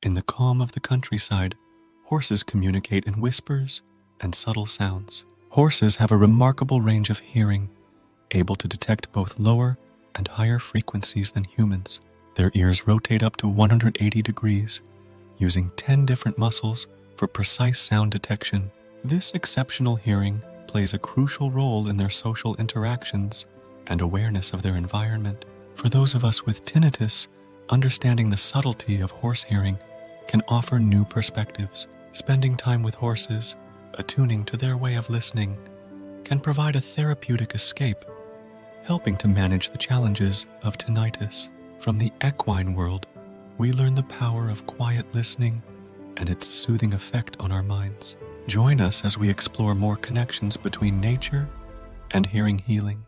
In the calm of the countryside, horses communicate in whispers and subtle sounds. Horses have a remarkable range of hearing, able to detect both lower and higher frequencies than humans. Their ears rotate up to 180 degrees, using 10 different muscles for precise sound detection. This exceptional hearing plays a crucial role in their social interactions and awareness of their environment. For those of us with tinnitus, understanding the subtlety of horse hearing can offer new perspectives. Spending time with horses, attuning to their way of listening, can provide a therapeutic escape, helping to manage the challenges of tinnitus. From the equine world, we learn the power of quiet listening and its soothing effect on our minds. Join us as we explore more connections between nature and hearing healing.